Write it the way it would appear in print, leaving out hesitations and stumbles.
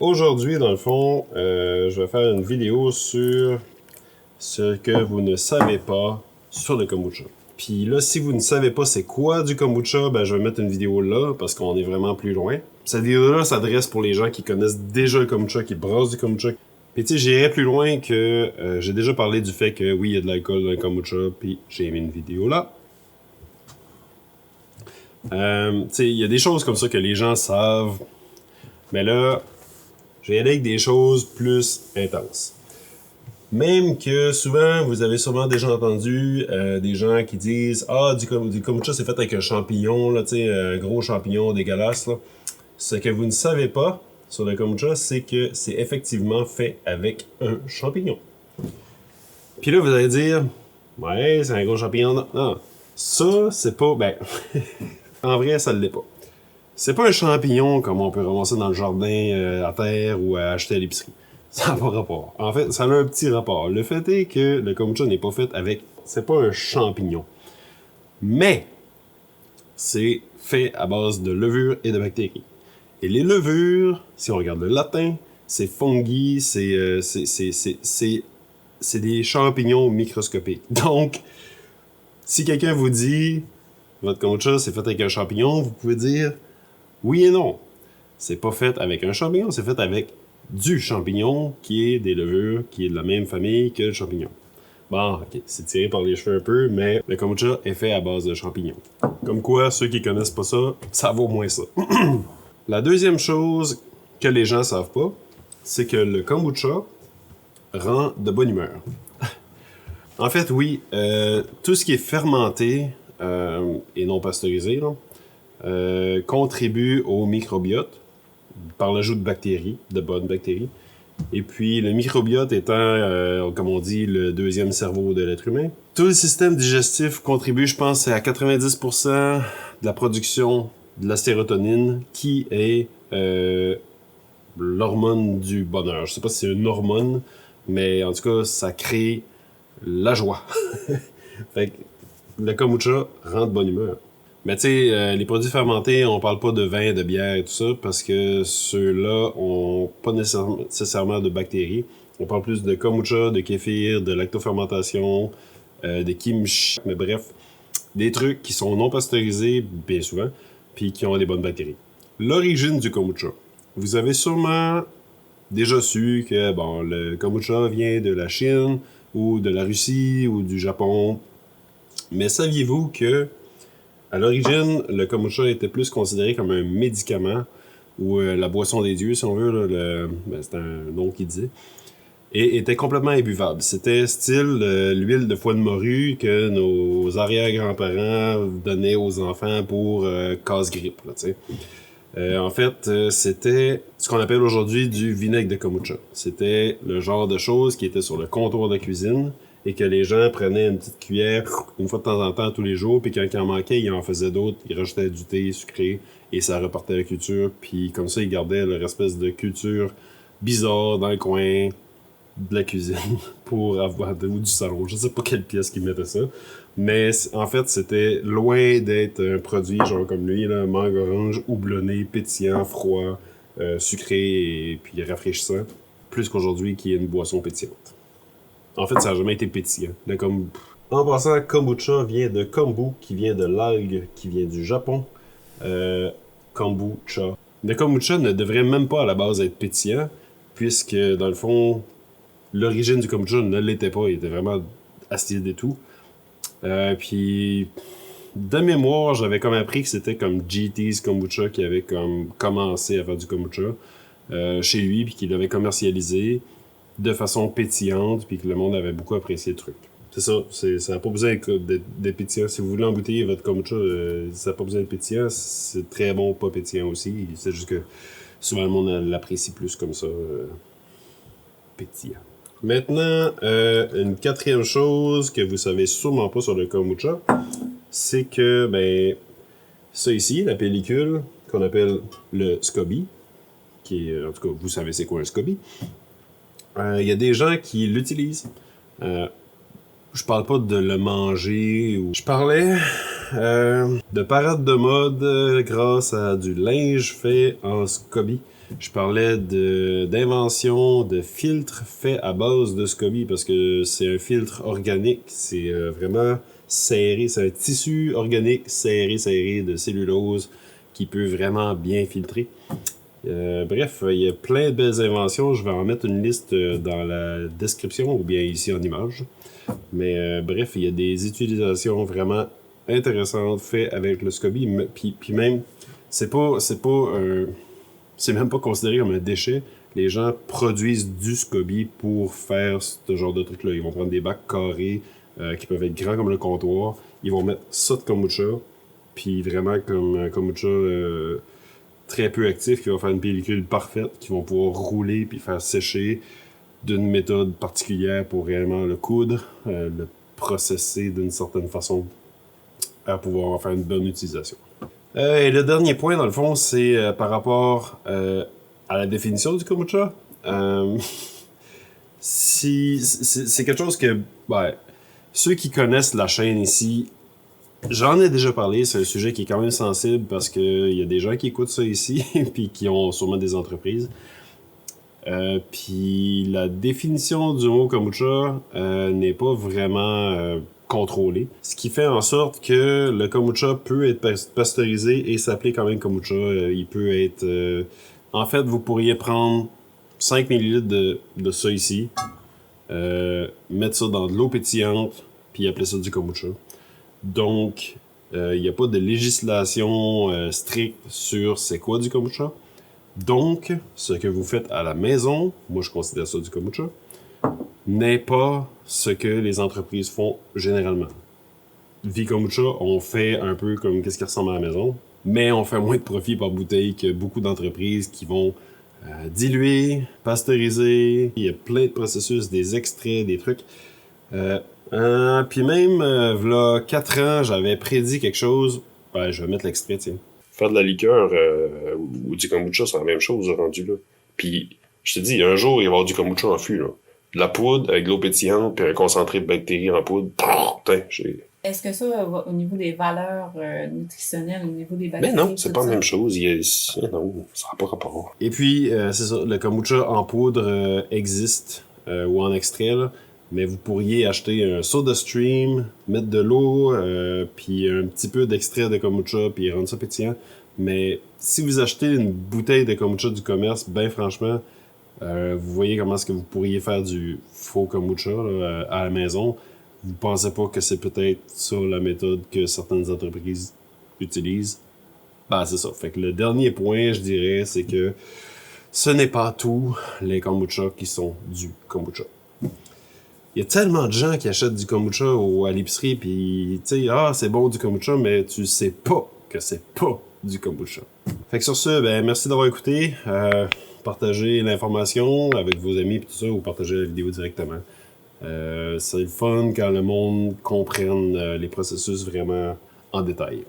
Aujourd'hui, dans le fond, je vais faire une vidéo sur ce que vous ne savez pas sur le kombucha. Puis là, si vous ne savez pas c'est quoi du kombucha, ben je vais mettre une vidéo là, parce qu'on est vraiment plus loin. Cette vidéo-là s'adresse pour les gens qui connaissent déjà le kombucha, qui brassent du kombucha. Puis tu sais, j'irai plus loin que j'ai déjà parlé du fait que oui, il y a de l'alcool dans le kombucha, puis j'ai mis une vidéo là. Tu sais, il y a des choses comme ça que les gens savent, mais là, je vais y aller avec des choses plus intenses. Même que souvent, vous avez sûrement déjà entendu des gens qui disent « Ah, du kombucha, c'est fait avec un champignon, là, tu sais, un gros champignon dégueulasse. » là. Ce que vous ne savez pas sur le kombucha, c'est que c'est effectivement fait avec un champignon. Puis là, vous allez dire « Ouais, c'est un gros champignon. » Non, ça, c'est pas... Ben, en vrai, ça ne l'est pas. C'est pas un champignon comme on peut ramasser dans le jardin à terre ou à acheter à l'épicerie. Ça n'a pas rapport. En fait, ça a un petit rapport. Le fait est que le kombucha n'est pas fait avec... C'est pas un champignon. Mais, c'est fait à base de levures et de bactéries. Et les levures, si on regarde le latin, c'est fungi, c'est des champignons microscopiques. Donc, si quelqu'un vous dit votre kombucha c'est fait avec un champignon, vous pouvez dire oui et non. C'est pas fait avec un champignon, c'est fait avec du champignon qui est des levures, qui est de la même famille que le champignon. Bon, ok, c'est tiré par les cheveux un peu, mais le kombucha est fait à base de champignons. Comme quoi, ceux qui connaissent pas ça, ça vaut moins ça. La deuxième chose que les gens savent pas, c'est que le kombucha rend de bonne humeur. En fait, oui, tout ce qui est fermenté et non pasteurisé là, contribue au microbiote par l'ajout de bactéries, de bonnes bactéries. Et puis, le microbiote étant, comme on dit, le deuxième cerveau de l'être humain. Tout le système digestif contribue, je pense, à 90% de la production de la sérotonine, qui est l'hormone du bonheur. Je sais pas si c'est une hormone, mais en tout cas, ça crée la joie. Fait que le kombucha rend de bonne humeur. Mais tu sais, les produits fermentés, on parle pas de vin, de bière et tout ça, parce que ceux-là ont pas nécessairement de bactéries. On parle plus de kombucha, de kéfir, de lactofermentation, de kimchi, mais bref, des trucs qui sont non pasteurisés, bien souvent, puis qui ont des bonnes bactéries. L'origine du kombucha. Vous avez sûrement déjà su que, bon, le kombucha vient de la Chine, ou de la Russie, ou du Japon. Mais saviez-vous que à l'origine, le kombucha était plus considéré comme un médicament, ou la boisson des dieux, si on veut, là, c'est un nom qui disait, et était complètement imbuvable. C'était style l'huile de foie de morue que nos arrière-grands-parents donnaient aux enfants pour casse-grippe, tu sais. En fait, c'était ce qu'on appelle aujourd'hui du vinaigre de kombucha. C'était le genre de choses qui était sur le comptoir de cuisine, et que les gens prenaient une petite cuillère une fois de temps en temps tous les jours, puis quand il en manquait, ils en faisaient d'autres, ils rajoutaient du thé sucré, et ça repartait à la culture, puis comme ça, ils gardaient leur espèce de culture bizarre dans le coin de la cuisine pour avoir ou du salon. Je sais pas quelle pièce qu'ils mettaient ça, mais en fait, c'était loin d'être un produit genre comme lui, là, mangue orange, houblonné, pétillant, froid, sucré et puis rafraîchissant, plus qu'aujourd'hui qui est une boisson pétillante. En fait, ça n'a jamais été pétillant. En passant, kombucha vient de kombu, qui vient de l'algue, qui vient du Japon. Kombucha. Le kombucha ne devrait même pas à la base être pétillant, puisque dans le fond, l'origine du kombucha ne l'était pas. Il était vraiment acide et tout. Puis, de mémoire, j'avais comme appris que c'était comme GT's Kombucha qui avait comme commencé à faire du kombucha chez lui, puis qu'il l'avait commercialisé de façon pétillante, puis que le monde avait beaucoup apprécié le truc. C'est ça, ça n'a pas besoin d'être pétillant. Si vous voulez embouteiller votre kombucha, ça n'a pas besoin d'être pétillant. C'est très bon, pas pétillant aussi. C'est juste que souvent le monde l'apprécie plus comme ça, pétillant. Maintenant, une quatrième chose que vous savez sûrement pas sur le kombucha, c'est que, ben, ça ici, la pellicule, qu'on appelle le SCOBY, qui est, en tout cas, vous savez c'est quoi un SCOBY, il y a des gens qui l'utilisent. Je parle pas de le manger, ou... Je parlais de parade de mode grâce à du linge fait en SCOBY. Je parlais d'invention de filtres faits à base de SCOBY parce que c'est un filtre organique, c'est vraiment serré, c'est un tissu organique serré de cellulose qui peut vraiment bien filtrer. Bref, il y a plein de belles inventions, je vais en mettre une liste dans la description ou bien ici en image. Mais bref, il y a des utilisations vraiment intéressantes faites avec le SCOBY, puis même, c'est même pas considéré comme un déchet. Les gens produisent du SCOBY pour faire ce genre de truc-là. Ils vont prendre des bacs carrés qui peuvent être grands comme le comptoir. Ils vont mettre ça de kombucha, puis vraiment comme un kombucha très peu actif qui va faire une pellicule parfaite, qui vont pouvoir rouler puis faire sécher d'une méthode particulière pour réellement le coudre, le processer d'une certaine façon à pouvoir en faire une bonne utilisation. Et le dernier point, dans le fond, c'est par rapport à la définition du kombucha. C'est quelque chose que ceux qui connaissent la chaîne ici, j'en ai déjà parlé, c'est un sujet qui est quand même sensible parce qu'il y a des gens qui écoutent ça ici puis qui ont sûrement des entreprises. Puis la définition du mot kombucha n'est pas vraiment contrôlée. Ce qui fait en sorte que le kombucha peut être pasteurisé et s'appeler quand même kombucha. Il peut être... En fait, vous pourriez prendre 5 ml de ça ici, mettre ça dans de l'eau pétillante, puis appeler ça du kombucha. Donc, il n'y a pas de législation stricte sur c'est quoi du kombucha. Donc, ce que vous faites à la maison, moi je considère ça du kombucha, n'est pas ce que les entreprises font généralement. Vie kombucha, on fait un peu comme qu'est-ce qui ressemble à la maison, mais on fait moins de profit par bouteille que beaucoup d'entreprises qui vont diluer, pasteuriser. Il y a plein de processus, des extraits, des trucs. Puis même, v'là 4 ans, j'avais prédit quelque chose. Je vais mettre l'extrait, tiens. Faire de la liqueur ou du kombucha, c'est la même chose rendu là. Puis, je te dis, un jour, il va y avoir du kombucha en fût, là. De la poudre avec de l'eau pétillante puis un concentré de bactéries en poudre. Est-ce que ça, au niveau des valeurs nutritionnelles, au niveau des bactéries... Mais non, c'est pas la même chose. Non, ça n'a pas rapport. Et puis, c'est ça, le kombucha en poudre existe, ou en extrait, là. Mais vous pourriez acheter un SodaStream, mettre de l'eau, puis un petit peu d'extrait de kombucha, puis rendre ça pétillant. Mais si vous achetez une bouteille de kombucha du commerce, ben franchement, vous voyez comment est-ce que vous pourriez faire du faux kombucha là, à la maison. Vous pensez pas que c'est peut-être ça la méthode que certaines entreprises utilisent? C'est ça. Fait que le dernier point, je dirais, c'est que ce n'est pas tous les kombucha qui sont du kombucha. Il y a tellement de gens qui achètent du kombucha à l'épicerie, puis tu sais, c'est bon du kombucha, mais tu sais pas que c'est pas du kombucha. Fait que sur ce, merci d'avoir écouté. Partagez l'information avec vos amis et tout ça, ou partagez la vidéo directement. C'est le fun quand le monde comprenne les processus vraiment en détail.